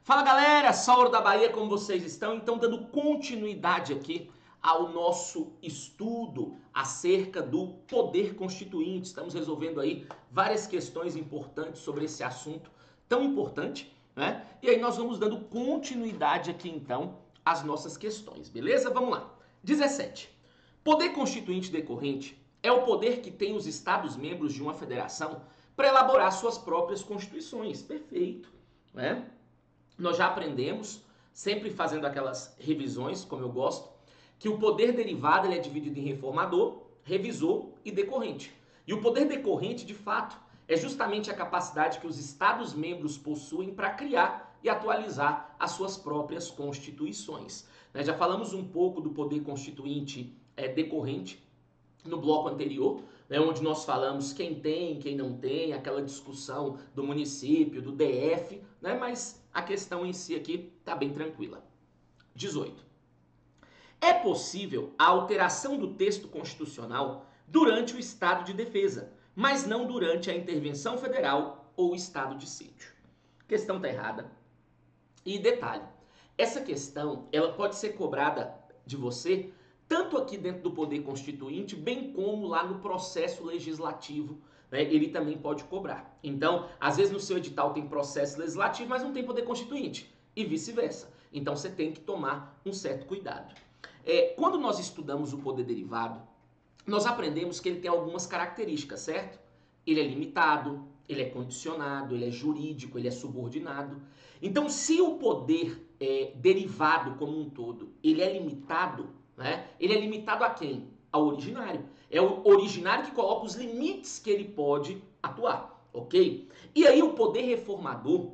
Fala galera, Saulo da Bahia, como vocês estão? Então, dando continuidade aqui ao nosso estudo acerca do poder constituinte. Estamos resolvendo aí várias questões importantes sobre esse assunto tão importante, né? E aí nós vamos dando continuidade aqui então às nossas questões, beleza? Vamos lá. 17. Poder constituinte decorrente é o poder que tem os Estados-membros de uma federação para elaborar suas próprias constituições. Perfeito, né? Nós já aprendemos, sempre fazendo aquelas revisões, como eu gosto, que o poder derivado ele é dividido em reformador, revisor e decorrente. E o poder decorrente, de fato, é justamente a capacidade que os Estados-membros possuem para criar e atualizar as suas próprias constituições. Já falamos um pouco do poder constituinte decorrente no bloco anterior, onde nós falamos quem tem, quem não tem, aquela discussão do município, do DF, mas a questão em si aqui está bem tranquila. 18. É possível a alteração do texto constitucional durante o estado de defesa, mas não durante a intervenção federal ou estado de sítio. A questão está errada. E detalhe, essa questão ela pode ser cobrada de você tanto aqui dentro do poder constituinte, bem como lá no processo legislativo, ele também pode cobrar. Então, às vezes no seu edital tem processo legislativo, mas não tem poder constituinte, e vice-versa. Então, você tem que tomar um certo cuidado. Quando nós estudamos o poder derivado, nós aprendemos que ele tem algumas características, certo? Ele é limitado, ele é condicionado, ele é jurídico, ele é subordinado. Então, se o poder derivado como um todo, ele é limitado, ele é limitado a quem? Ao originário. É o originário que coloca os limites que ele pode atuar, ok? E aí o poder reformador,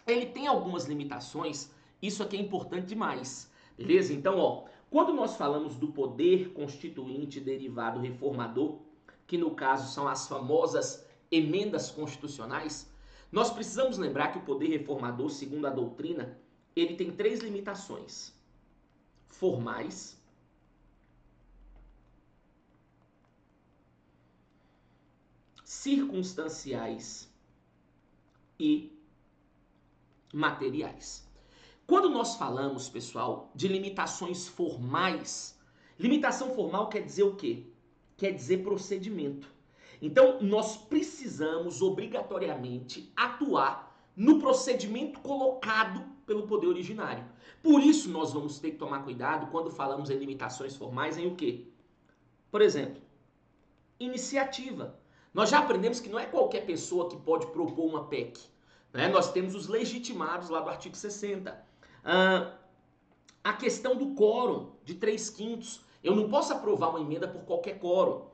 ele tem algumas limitações, isso aqui é importante demais, beleza? Então, quando nós falamos do poder constituinte derivado reformador, que no caso são as famosas emendas constitucionais, nós precisamos lembrar que o poder reformador, segundo a doutrina, ele tem 3 limitações: formais, circunstanciais e materiais. Quando nós falamos, pessoal, de limitações formais, limitação formal quer dizer o quê? Quer dizer procedimento. Então, nós precisamos obrigatoriamente atuar no procedimento colocado pelo poder originário. Por isso, nós vamos ter que tomar cuidado quando falamos em limitações formais em o quê? Por exemplo, iniciativa. Nós já aprendemos que não é qualquer pessoa que pode propor uma PEC. Nós temos os legitimados lá do artigo 60. A questão do quórum de 3/5. Eu não posso aprovar uma emenda por qualquer quórum.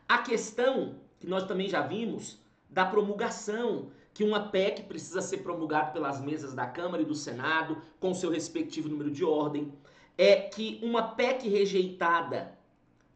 A questão, que nós também já vimos, da promulgação, que uma PEC precisa ser promulgada pelas mesas da Câmara e do Senado, com seu respectivo número de ordem. É que uma PEC rejeitada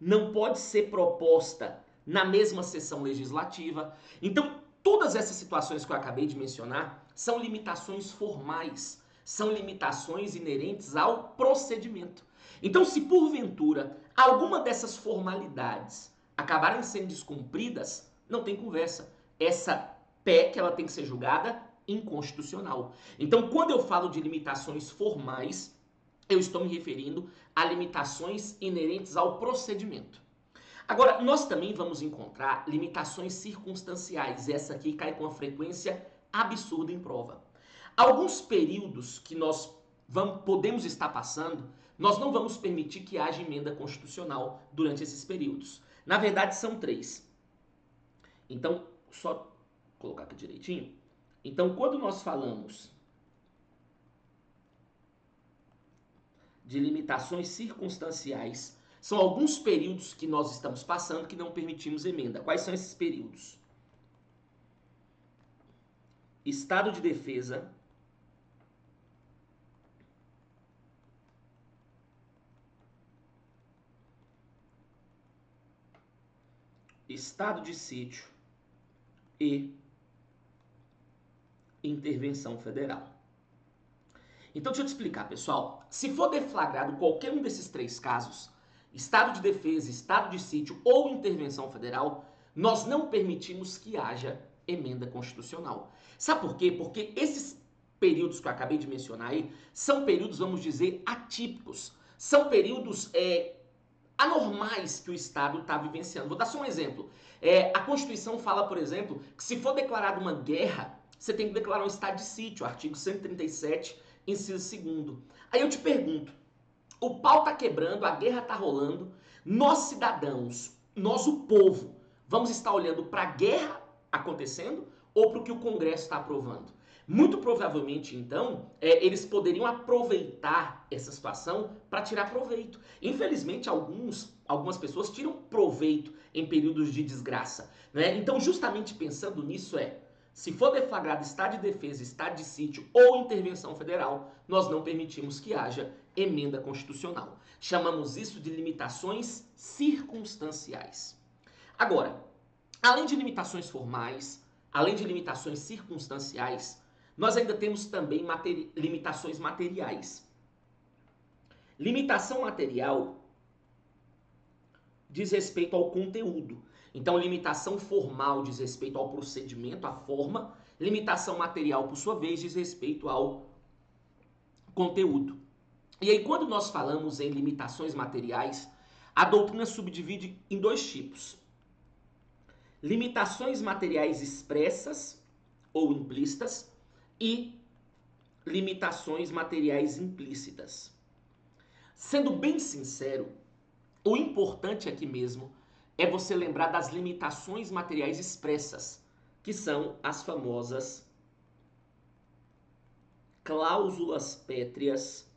não pode ser proposta na mesma sessão legislativa. Então, todas essas situações que eu acabei de mencionar são limitações formais, são limitações inerentes ao procedimento. Então, se porventura alguma dessas formalidades acabarem sendo descumpridas, não tem conversa. Essa PEC ela tem que ser julgada inconstitucional. Então, quando eu falo de limitações formais, eu estou me referindo a limitações inerentes ao procedimento. Agora, nós também vamos encontrar limitações circunstanciais. Essa aqui cai com uma frequência absurda em prova. Alguns períodos que nós podemos estar passando, nós não vamos permitir que haja emenda constitucional durante esses períodos. Na verdade, são 3. Então, só colocar aqui direitinho. Então, quando nós falamos de limitações circunstanciais, são alguns períodos que nós estamos passando que não permitimos emenda. Quais são esses períodos? Estado de defesa, estado de sítio e intervenção federal. Então, deixa eu te explicar, pessoal. Se for deflagrado qualquer um desses 3 casos, estado de defesa, estado de sítio ou intervenção federal, nós não permitimos que haja emenda constitucional. Sabe por quê? Porque esses períodos que eu acabei de mencionar aí são períodos, vamos dizer, atípicos. São períodos anormais que o Estado está vivenciando. Vou dar só um exemplo. A Constituição fala, por exemplo, que se for declarada uma guerra, você tem que declarar um estado de sítio, artigo 137, inciso 2º. Aí eu te pergunto, o pau está quebrando, a guerra está rolando, nós cidadãos, nós o povo, vamos estar olhando para a guerra acontecendo ou para o que o Congresso está aprovando? Muito provavelmente, então, eles poderiam aproveitar essa situação para tirar proveito. Infelizmente, algumas pessoas tiram proveito em períodos de desgraça, né? Então, justamente pensando nisso se for deflagrado estado de defesa, estado de sítio ou intervenção federal, nós não permitimos que haja emenda constitucional. Chamamos isso de limitações circunstanciais. Agora, além de limitações formais, além de limitações circunstanciais, nós ainda temos também limitações materiais. Limitação material diz respeito ao conteúdo. Então, limitação formal diz respeito ao procedimento, à forma. Limitação material, por sua vez, diz respeito ao conteúdo. E aí, quando nós falamos em limitações materiais, a doutrina subdivide em 2 tipos. Limitações materiais expressas ou implícitas e limitações materiais implícitas. Sendo bem sincero, o importante aqui mesmo é você lembrar das limitações materiais expressas, que são as famosas cláusulas pétreas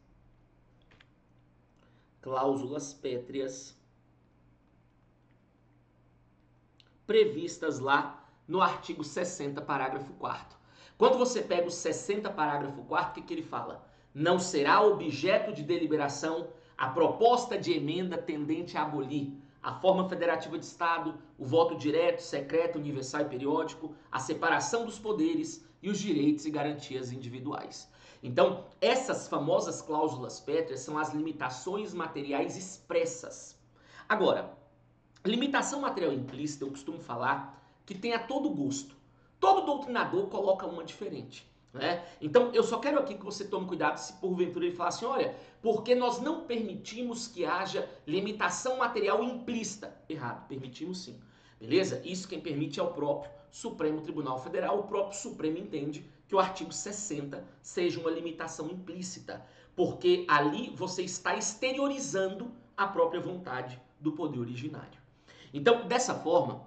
previstas lá no artigo 60, parágrafo 4º. Quando você pega o 60, parágrafo 4º, o que ele fala? Não será objeto de deliberação a proposta de emenda tendente a abolir a forma federativa de Estado, o voto direto, secreto, universal e periódico, a separação dos poderes e os direitos e garantias individuais. Então, essas famosas cláusulas pétreas são as limitações materiais expressas. Agora, limitação material implícita, eu costumo falar que tem a todo gosto. Todo doutrinador coloca uma diferente. Né? Então, eu só quero aqui que você tome cuidado se porventura ele falar assim, olha, porque nós não permitimos que haja limitação material implícita. Errado, permitimos sim. Beleza? Isso quem permite é o próprio Supremo Tribunal Federal. O próprio Supremo entende que o artigo 60 seja uma limitação implícita, porque ali você está exteriorizando a própria vontade do poder originário. Então, dessa forma,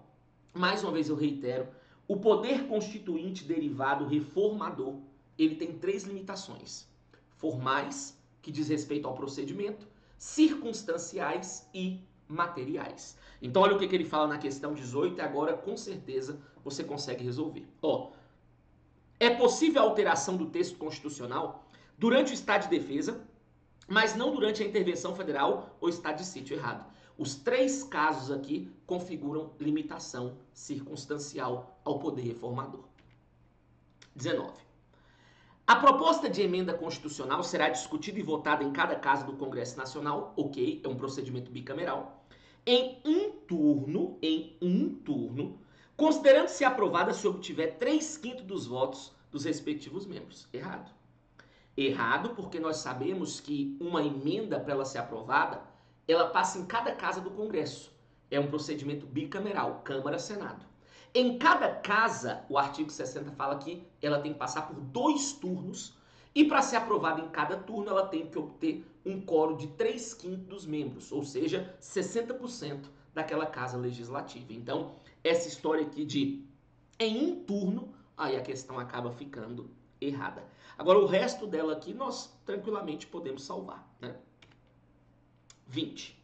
mais uma vez eu reitero, o poder constituinte derivado reformador, ele tem 3 limitações. Formais, que diz respeito ao procedimento, circunstanciais e materiais. Então olha o que ele fala na questão 18 e agora com certeza você consegue resolver. É possível a alteração do texto constitucional durante o estado de defesa, mas não durante a intervenção federal ou estado de sítio. Errado. Os 3 casos aqui configuram limitação circunstancial ao poder reformador. 19. A proposta de emenda constitucional será discutida e votada em cada casa do Congresso Nacional, ok, é um procedimento bicameral, em um turno, considerando-se aprovada se obtiver 3/5 dos votos dos respectivos membros. Errado. Errado porque nós sabemos que uma emenda, para ela ser aprovada, ela passa em cada casa do Congresso. É um procedimento bicameral, Câmara, Senado. Em cada casa, o artigo 60 fala que ela tem que passar por 2 turnos e para ser aprovada em cada turno ela tem que obter um quórum de 3/5 dos membros, ou seja, 60% daquela casa legislativa. Então, essa história aqui de em um turno, aí a questão acaba ficando errada. Agora, o resto dela aqui nós tranquilamente podemos salvar, né? 20.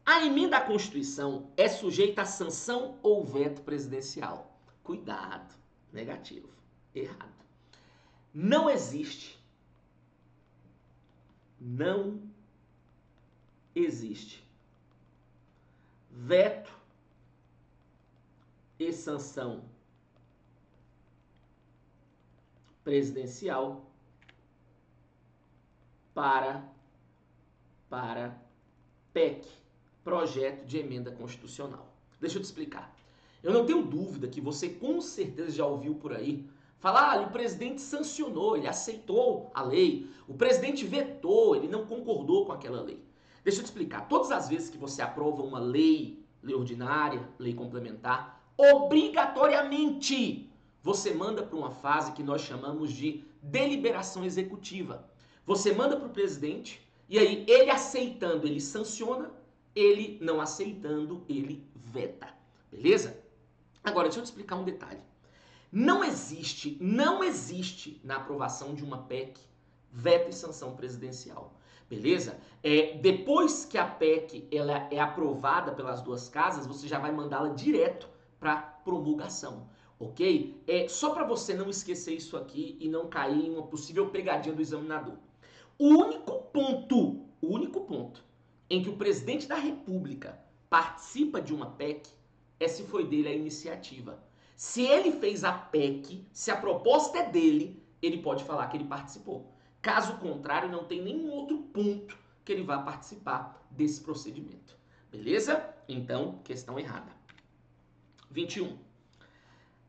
A emenda à Constituição é sujeita a sanção ou veto presidencial. Cuidado. Negativo. Errado. Não existe veto e sanção presidencial para PEC, projeto de emenda constitucional. Deixa eu te explicar. Eu não tenho dúvida que você com certeza já ouviu por aí Falar, o presidente sancionou, ele aceitou a lei. O presidente vetou, ele não concordou com aquela lei. Deixa eu te explicar. Todas as vezes que você aprova uma lei, lei ordinária, lei complementar, obrigatoriamente você manda para uma fase que nós chamamos de deliberação executiva. Você manda para o presidente e aí ele aceitando, ele sanciona, ele não aceitando, ele veta. Beleza? Agora, deixa eu te explicar um detalhe. Não existe na aprovação de uma PEC veto e sanção presidencial. Beleza? Depois que a PEC ela é aprovada pelas duas casas, você já vai mandá-la direto para promulgação. Ok? Só para você não esquecer isso aqui e não cair em uma possível pegadinha do examinador. O único ponto em que o presidente da República participa de uma PEC é se foi dele a iniciativa. Se ele fez a PEC, se a proposta é dele, ele pode falar que ele participou. Caso contrário, não tem nenhum outro ponto que ele vá participar desse procedimento. Beleza? Então, questão errada. 21.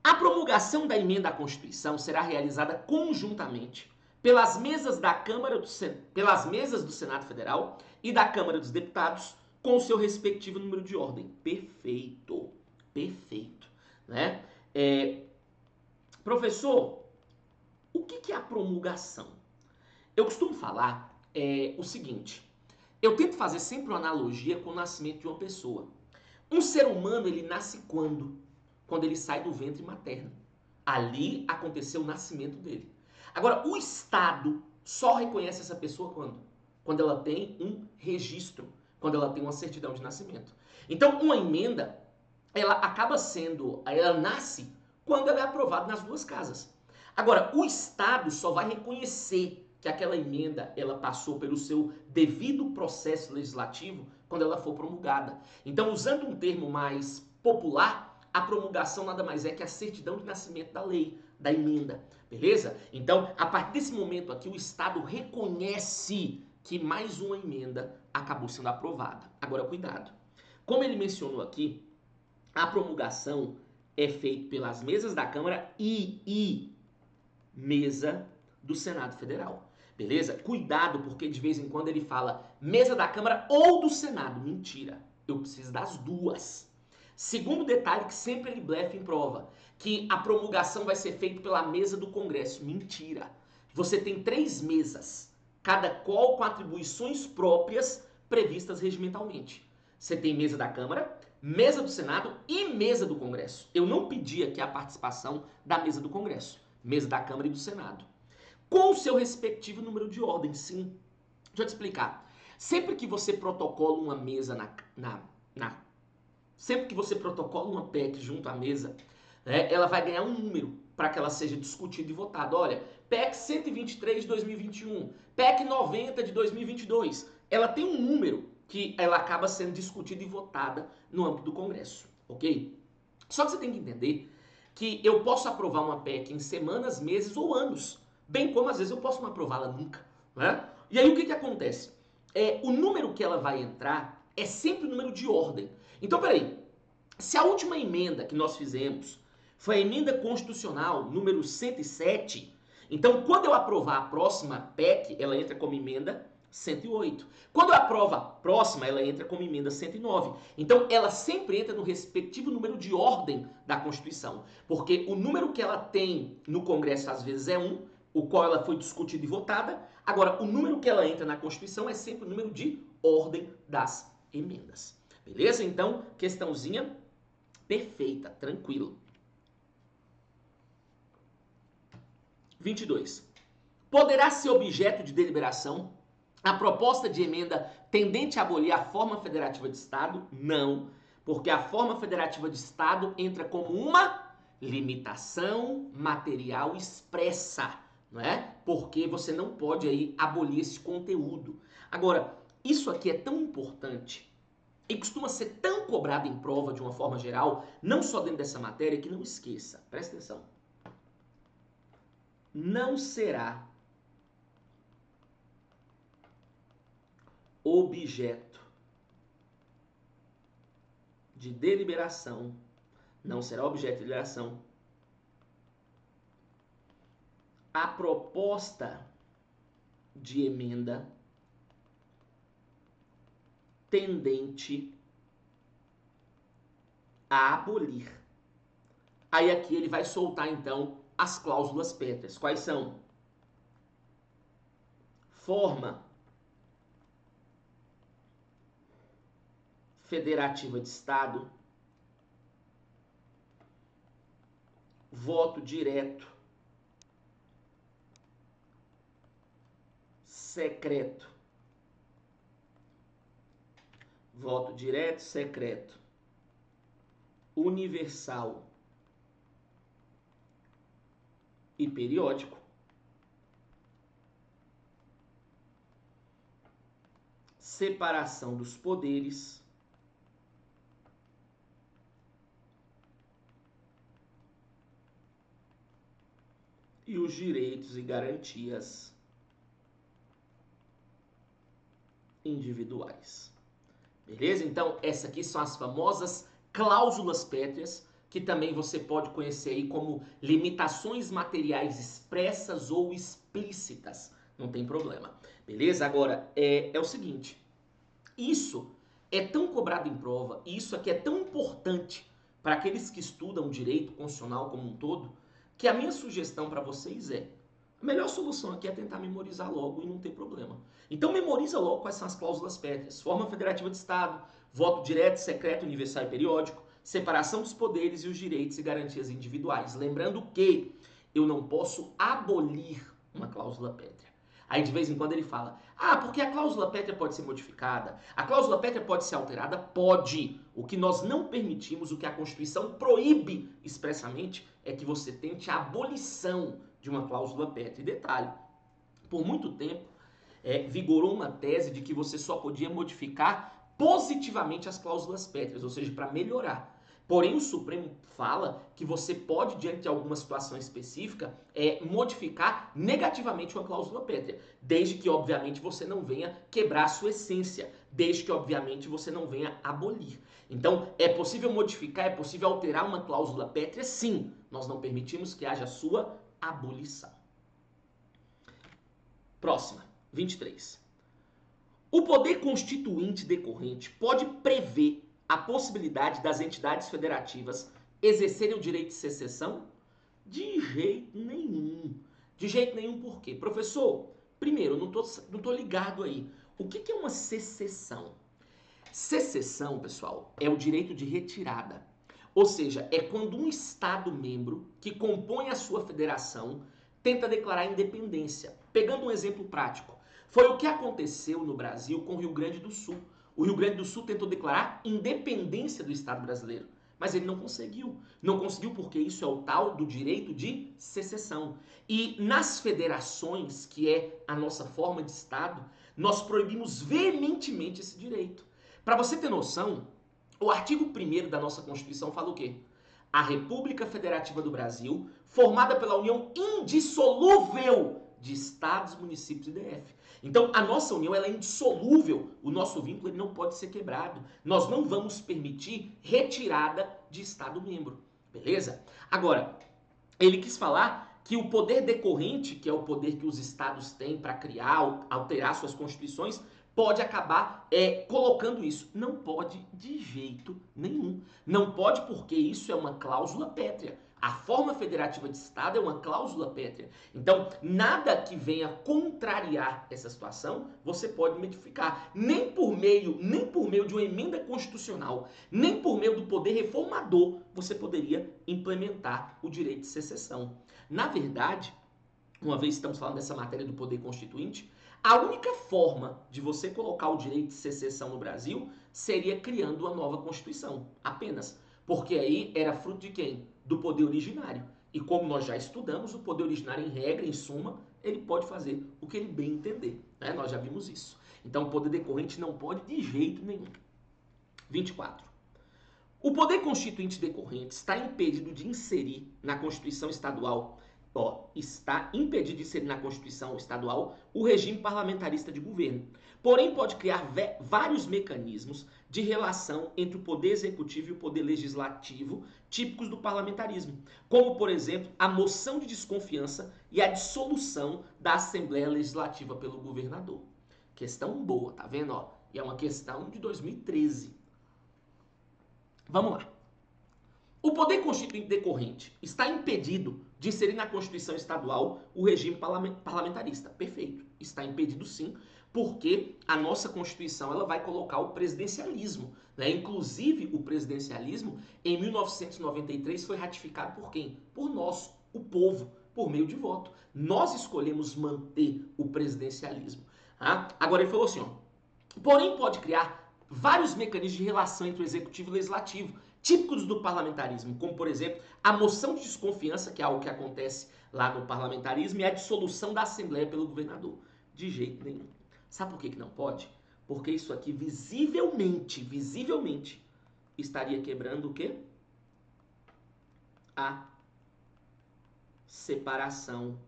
A promulgação da emenda à Constituição será realizada conjuntamente pelas mesas do Senado Federal e da Câmara dos Deputados com o seu respectivo número de ordem. Perfeito. Perfeito. Né? Professor, o que é a promulgação? Eu costumo falar o seguinte, eu tento fazer sempre uma analogia com o nascimento de uma pessoa. Um ser humano, ele nasce quando? Quando ele sai do ventre materno. Ali aconteceu o nascimento dele. Agora, o Estado só reconhece essa pessoa quando? Quando ela tem um registro, quando ela tem uma certidão de nascimento. Então, uma emenda, ela nasce quando ela é aprovada nas duas casas. Agora, o Estado só vai reconhecer que aquela emenda ela passou pelo seu devido processo legislativo quando ela for promulgada. Então, usando um termo mais popular, a promulgação nada mais é que a certidão de nascimento da lei, da emenda, beleza? Então, a partir desse momento aqui, o Estado reconhece que mais uma emenda acabou sendo aprovada. Agora, cuidado. Como ele mencionou aqui, a promulgação é feita pelas mesas da Câmara e mesa do Senado Federal. Beleza? Cuidado, porque de vez em quando ele fala mesa da Câmara ou do Senado. Mentira. Eu preciso das duas. Segundo detalhe que sempre ele blefa em prova, que a promulgação vai ser feita pela mesa do Congresso. Mentira. Você tem 3 mesas, cada qual com atribuições próprias previstas regimentalmente. Você tem mesa da Câmara, mesa do Senado e mesa do Congresso. Eu não pedi aqui a participação da mesa do Congresso, mesa da Câmara e do Senado. Com o seu respectivo número de ordem, sim. Deixa eu te explicar. Sempre que você protocola uma mesa sempre que você protocola uma PEC junto à mesa, ela vai ganhar um número para que ela seja discutida e votada. Olha, PEC 123 de 2021, PEC 90 de 2022. Ela tem um número que ela acaba sendo discutida e votada no âmbito do Congresso, ok? Só que você tem que entender que eu posso aprovar uma PEC em semanas, meses ou anos, bem como às vezes eu posso não aprová-la nunca, né? E aí o que acontece? O número que ela vai entrar é sempre o número de ordem. Então, peraí, se a última emenda que nós fizemos foi a emenda constitucional número 107, então quando eu aprovar a próxima PEC, ela entra como emenda 108. Quando eu aprovo a próxima, ela entra como emenda 109. Então, ela sempre entra no respectivo número de ordem da Constituição. Porque o número que ela tem no Congresso, às vezes, é 1, o qual ela foi discutida e votada. Agora, o número que ela entra na Constituição é sempre o número de ordem das emendas. Beleza? Então, questãozinha perfeita, tranquilo. 22. Poderá ser objeto de deliberação a proposta de emenda tendente a abolir a forma federativa de Estado? Não, porque a forma federativa de Estado entra como uma limitação material expressa, não é? Porque você não pode aí abolir esse conteúdo. Agora, isso aqui é tão importante e costuma ser tão cobrado em prova de uma forma geral, não só dentro dessa matéria, que não esqueça, presta atenção. Não será objeto de deliberação, não será objeto de deliberação a proposta de emenda tendente a abolir. Aí aqui ele vai soltar então as cláusulas pétreas. Quais são? Forma federativa de Estado, voto direto, secreto, voto direto, secreto, universal e periódico, separação dos poderes, e os direitos e garantias individuais. Beleza? Então, essas aqui são as famosas cláusulas pétreas, que também você pode conhecer aí como limitações materiais expressas ou explícitas. Não tem problema. Beleza? Agora, é o seguinte. Isso é tão cobrado em prova, e isso aqui é tão importante para aqueles que estudam direito constitucional como um todo, que a minha sugestão para vocês é: a melhor solução aqui é tentar memorizar logo e não ter problema. Então memoriza logo quais são as cláusulas pétreas. Forma federativa de Estado, voto direto, secreto, universal e periódico, separação dos poderes e os direitos e garantias individuais. Lembrando que eu não posso abolir uma cláusula pétrea. Aí de vez em quando ele fala: ah, porque a cláusula pétrea pode ser modificada, a cláusula pétrea pode ser alterada? Pode. O que nós não permitimos, o que a Constituição proíbe expressamente, é que você tente a abolição de uma cláusula pétrea. E detalhe, por muito tempo vigorou uma tese de que você só podia modificar positivamente as cláusulas pétreas, ou seja, para melhorar. Porém, o Supremo fala que você pode, diante de alguma situação específica, modificar negativamente uma cláusula pétrea, desde que, obviamente, você não venha quebrar a sua essência, desde que, obviamente, você não venha abolir. Então, é possível modificar, é possível alterar uma cláusula pétrea? Sim, nós não permitimos que haja sua abolição. Próxima, 23. O poder constituinte decorrente pode prever a possibilidade das entidades federativas exercerem o direito de secessão? De jeito nenhum. De jeito nenhum por quê? Professor, primeiro, não tô ligado aí. O que é uma secessão? Secessão, pessoal, é o direito de retirada. Ou seja, é quando um Estado membro que compõe a sua federação tenta declarar independência. Pegando um exemplo prático, foi o que aconteceu no Brasil com o Rio Grande do Sul. O Rio Grande do Sul tentou declarar independência do Estado brasileiro, mas ele não conseguiu. Não conseguiu porque isso é o tal do direito de secessão. E nas federações, que é a nossa forma de Estado, nós proibimos veementemente esse direito. Para você ter noção, o artigo 1º da nossa Constituição fala o quê? A República Federativa do Brasil, formada pela união indissolúvel de estados, municípios e DF. Então, a nossa união ela é indissolúvel, o nosso vínculo ele não pode ser quebrado. Nós não vamos permitir retirada de estado membro, beleza? Agora, ele quis falar que o poder decorrente, que é o poder que os estados têm para criar, alterar suas constituições, pode acabar colocando isso. Não pode de jeito nenhum. Não pode porque isso é uma cláusula pétrea. A forma federativa de Estado é uma cláusula pétrea. Então, nada que venha contrariar essa situação, você pode modificar. Nem por meio de uma emenda constitucional, nem por meio do poder reformador, você poderia implementar o direito de secessão. Na verdade, uma vez estamos falando dessa matéria do poder constituinte, a única forma de você colocar o direito de secessão no Brasil seria criando uma nova Constituição, apenas. Porque aí era fruto de quem? Do poder originário. E como nós já estudamos, o poder originário, em regra, em suma, ele pode fazer o que ele bem entender. Né? Nós já vimos isso. Então, o poder decorrente não pode de jeito nenhum. 24. O poder constituinte decorrente está impedido de inserir na Constituição Estadual está impedido de inserir na Constituição Estadual o regime parlamentarista de governo. Porém, pode criar vários mecanismos de relação entre o poder executivo e o poder legislativo, típicos do parlamentarismo, como, por exemplo, a moção de desconfiança e a dissolução da Assembleia Legislativa pelo governador. Questão boa, tá vendo? E é uma questão de 2013. Vamos lá. O poder constituinte decorrente está impedido de inserir na Constituição Estadual o regime parlamentarista. Perfeito. Está impedido sim, porque a nossa Constituição ela vai colocar o presidencialismo. Né? Inclusive, o presidencialismo, em 1993, foi ratificado por quem? Por nós, o povo, por meio de voto. Nós escolhemos manter o presidencialismo. Tá? Agora ele falou assim, porém pode criar vários mecanismos de relação entre o executivo e o legislativo, típicos do parlamentarismo, como, por exemplo, a moção de desconfiança, que é algo que acontece lá no parlamentarismo, e a dissolução da Assembleia pelo governador. De jeito nenhum. Sabe por que não pode? Porque isso aqui visivelmente, estaria quebrando o quê? A separação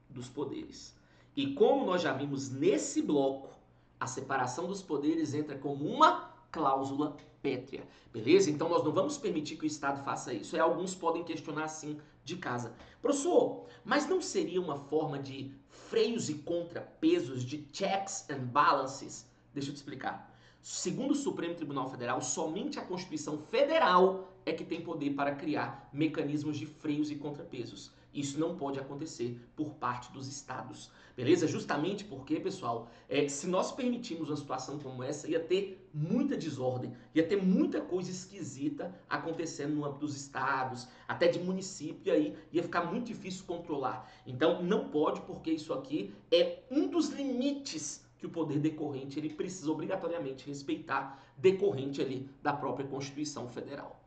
dos poderes. E como nós já vimos nesse bloco, a separação dos poderes entra como uma cláusula pétrea, beleza? Então nós não vamos permitir que o Estado faça isso. Alguns podem questionar assim de casa. Professor, mas não seria uma forma de freios e contrapesos, de checks and balances? Deixa eu te explicar. Segundo o Supremo Tribunal Federal, somente a Constituição Federal é que tem poder para criar mecanismos de freios e contrapesos. Isso não pode acontecer por parte dos estados, beleza? Justamente porque, pessoal, se nós permitirmos uma situação como essa, ia ter muita desordem, ia ter muita coisa esquisita acontecendo no âmbito dos estados, até de município, e aí ia ficar muito difícil controlar. Então, não pode, porque isso aqui é um dos limites que o poder decorrente ele precisa obrigatoriamente respeitar, decorrente ali da própria Constituição Federal.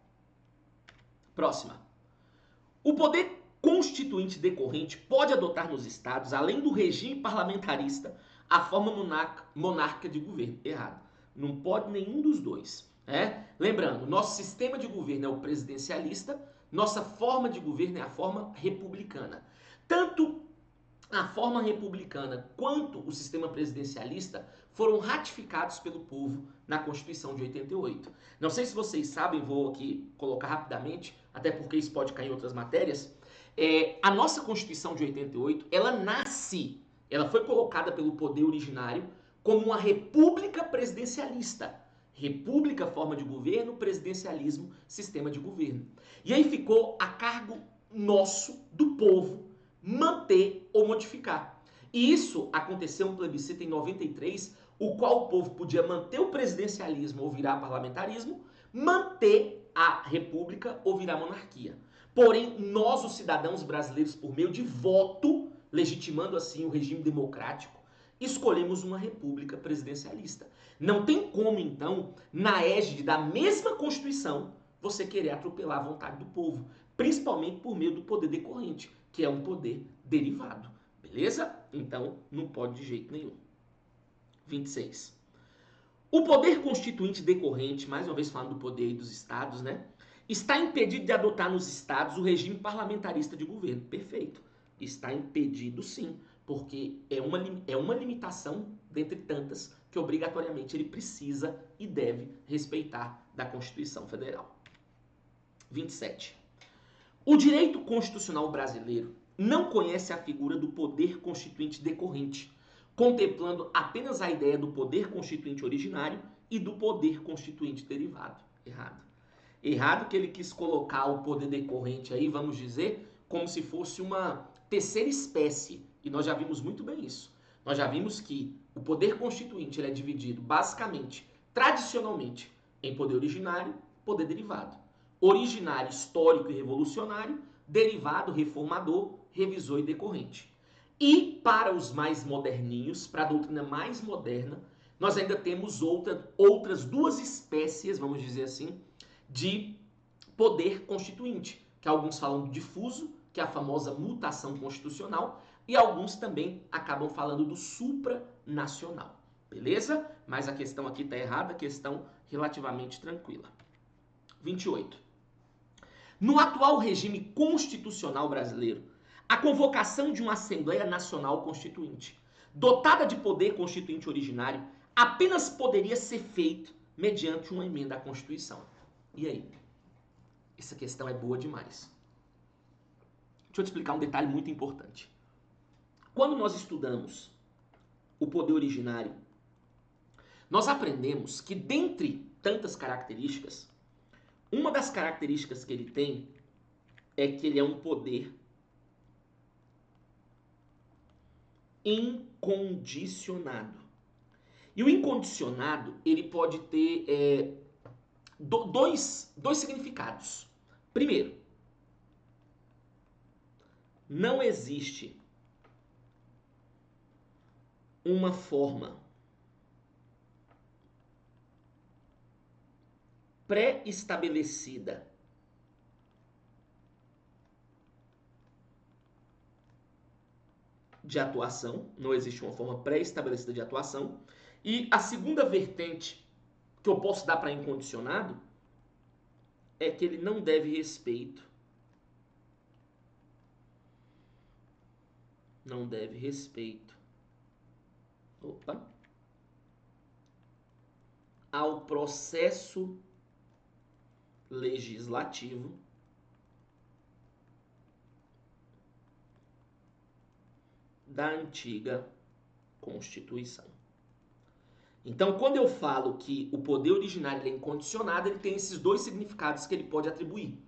Próxima. O poder constituinte decorrente pode adotar nos estados, além do regime parlamentarista, a forma monárquica de governo. Errado. Não pode nenhum dos dois. Lembrando, nosso sistema de governo é o presidencialista, nossa forma de governo é a forma republicana. Tanto a forma republicana quanto o sistema presidencialista foram ratificados pelo povo na Constituição de 88. Não sei se vocês sabem, vou aqui colocar rapidamente, até porque isso pode cair em outras matérias. A nossa Constituição de 88, ela foi colocada pelo poder originário como uma república presidencialista. República, forma de governo, presidencialismo, sistema de governo. E aí ficou a cargo nosso, do povo, manter ou modificar. E isso aconteceu um plebiscito em 93, o qual o povo podia manter o presidencialismo ou virar parlamentarismo, manter a república ou virar monarquia. Porém, nós, os cidadãos brasileiros, por meio de voto, legitimando assim o regime democrático, escolhemos uma república presidencialista. Não tem como, então, na égide da mesma Constituição, você querer atropelar a vontade do povo, principalmente por meio do poder decorrente, que é um poder derivado. Beleza? Então, não pode de jeito nenhum. 26. O poder constituinte decorrente, mais uma vez falando do poder dos estados, está impedido de adotar nos estados o regime parlamentarista de governo. Perfeito. Está impedido sim, porque é uma limitação dentre tantas que obrigatoriamente ele precisa e deve respeitar da Constituição Federal. 27. O direito constitucional brasileiro não conhece a figura do poder constituinte decorrente, contemplando apenas a ideia do poder constituinte originário e do poder constituinte derivado. Errado. Errado que ele quis colocar o poder decorrente aí, vamos dizer, como se fosse uma terceira espécie. E nós já vimos muito bem isso. Nós já vimos que o poder constituinte ele é dividido basicamente, tradicionalmente, em poder originário e poder derivado. Originário, histórico e revolucionário, derivado, reformador, revisor e decorrente. E para os mais moderninhos, para a doutrina mais moderna, nós ainda temos outras duas espécies, vamos dizer assim, de poder constituinte, que alguns falam do difuso, que é a famosa mutação constitucional, e alguns também acabam falando do supranacional. Beleza? Mas a questão aqui está errada, a questão relativamente tranquila. 28. No atual regime constitucional brasileiro, a convocação de uma Assembleia Nacional Constituinte, dotada de poder constituinte originário, apenas poderia ser feito mediante uma emenda à Constituição. E aí? Essa questão é boa demais. Deixa eu te explicar um detalhe muito importante. Quando nós estudamos o poder originário, nós aprendemos que, dentre tantas características, uma das características que ele tem é que ele é um poder incondicionado. E o incondicionado, ele pode ter dois significados. Primeiro, não existe uma forma pré-estabelecida de atuação, não existe uma forma pré-estabelecida de atuação. E a segunda vertente que eu posso dar para incondicionado é que ele não deve respeito. Não deve respeito. Ao processo legislativo da antiga Constituição. Então, quando eu falo que o poder originário é incondicionado, ele tem esses dois significados que ele pode atribuir.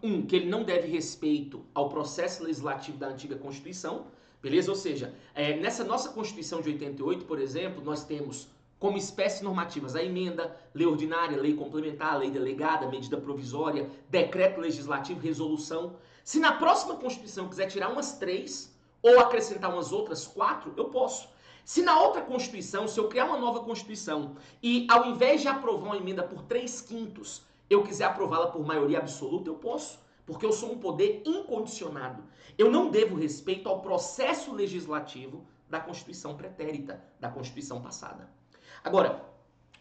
Um, que ele não deve respeito ao processo legislativo da antiga Constituição, beleza? Ou seja, nessa nossa Constituição de 88, por exemplo, nós temos como espécies normativas a emenda, lei ordinária, lei complementar, lei delegada, medida provisória, decreto legislativo, resolução. Se na próxima Constituição eu quiser tirar umas 3 ou acrescentar umas outras 4, eu posso. Se na outra Constituição, se eu criar uma nova Constituição e ao invés de aprovar uma emenda por 3/5, eu quiser aprová-la por maioria absoluta, eu posso. Porque eu sou um poder incondicionado. Eu não devo respeito ao processo legislativo da Constituição pretérita, da Constituição passada. Agora,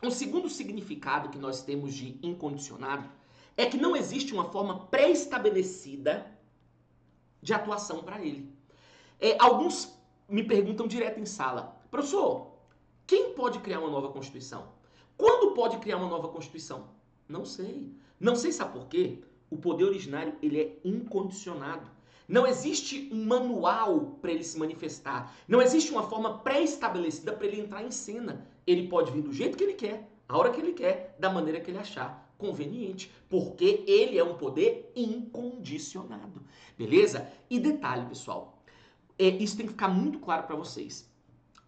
um segundo significado que nós temos de incondicionado é que não existe uma forma pré-estabelecida de atuação para ele. Alguns me perguntam direto em sala, professor, quem pode criar uma nova Constituição? Quando pode criar uma nova Constituição? Não sei. Não sei, sabe por quê? O poder originário, ele é incondicionado. Não existe um manual para ele se manifestar. Não existe uma forma pré-estabelecida para ele entrar em cena. Ele pode vir do jeito que ele quer, a hora que ele quer, da maneira que ele achar conveniente, porque ele é um poder incondicionado. Beleza? E detalhe, pessoal, isso tem que ficar muito claro para vocês.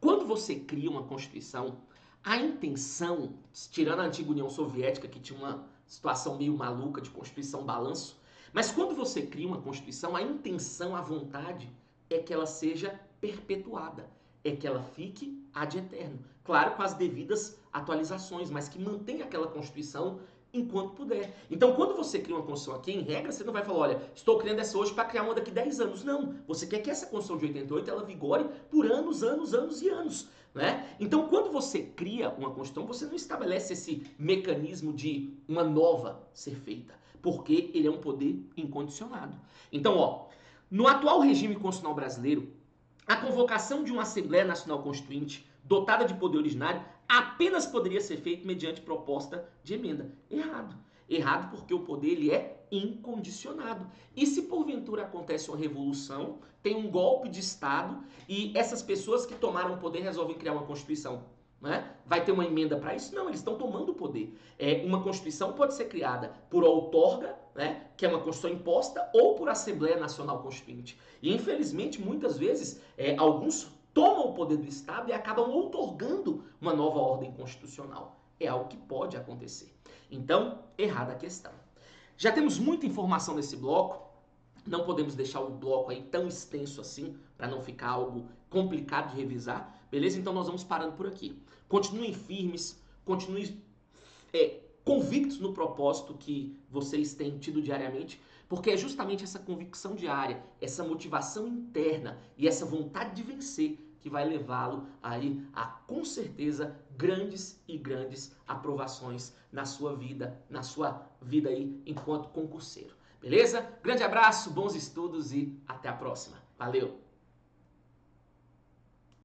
Quando você cria uma Constituição, a intenção, tirando a antiga União Soviética, que tinha uma situação meio maluca de Constituição balanço, mas quando você cria uma Constituição, a intenção, a vontade é que ela seja perpetuada, é que ela fique ad eterno. Claro, com as devidas atualizações, mas que mantenha aquela Constituição enquanto puder. Então, quando você cria uma Constituição aqui, em regra, você não vai falar, olha, estou criando essa hoje para criar uma daqui 10 anos. Não, você quer que essa Constituição de 88 ela vigore por anos, anos, anos e anos. Né? Então, quando você cria uma Constituição, você não estabelece esse mecanismo de uma nova ser feita, porque ele é um poder incondicionado. Então, no atual regime constitucional brasileiro, a convocação de uma Assembleia Nacional Constituinte dotada de poder originário apenas poderia ser feito mediante proposta de emenda. Errado. Errado porque o poder ele é incondicionado. E se porventura acontece uma revolução, tem um golpe de Estado e essas pessoas que tomaram o poder resolvem criar uma Constituição, né? Vai ter uma emenda para isso? Não, eles estão tomando o poder. Uma Constituição pode ser criada por outorga, né, que é uma Constituição imposta, ou por Assembleia Nacional Constituinte. E infelizmente, muitas vezes, alguns tomam o poder do Estado e acabam outorgando uma nova ordem constitucional. É algo que pode acontecer. Então, errada a questão. Já temos muita informação nesse bloco, não podemos deixar o bloco aí tão extenso assim, para não ficar algo complicado de revisar, beleza? Então nós vamos parando por aqui. Continuem firmes, continuem convictos no propósito que vocês têm tido diariamente, porque é justamente essa convicção diária, essa motivação interna e essa vontade de vencer que vai levá-lo aí a, com certeza, grandes e grandes aprovações na sua vida aí enquanto concurseiro. Beleza? Grande abraço, bons estudos e até a próxima. Valeu!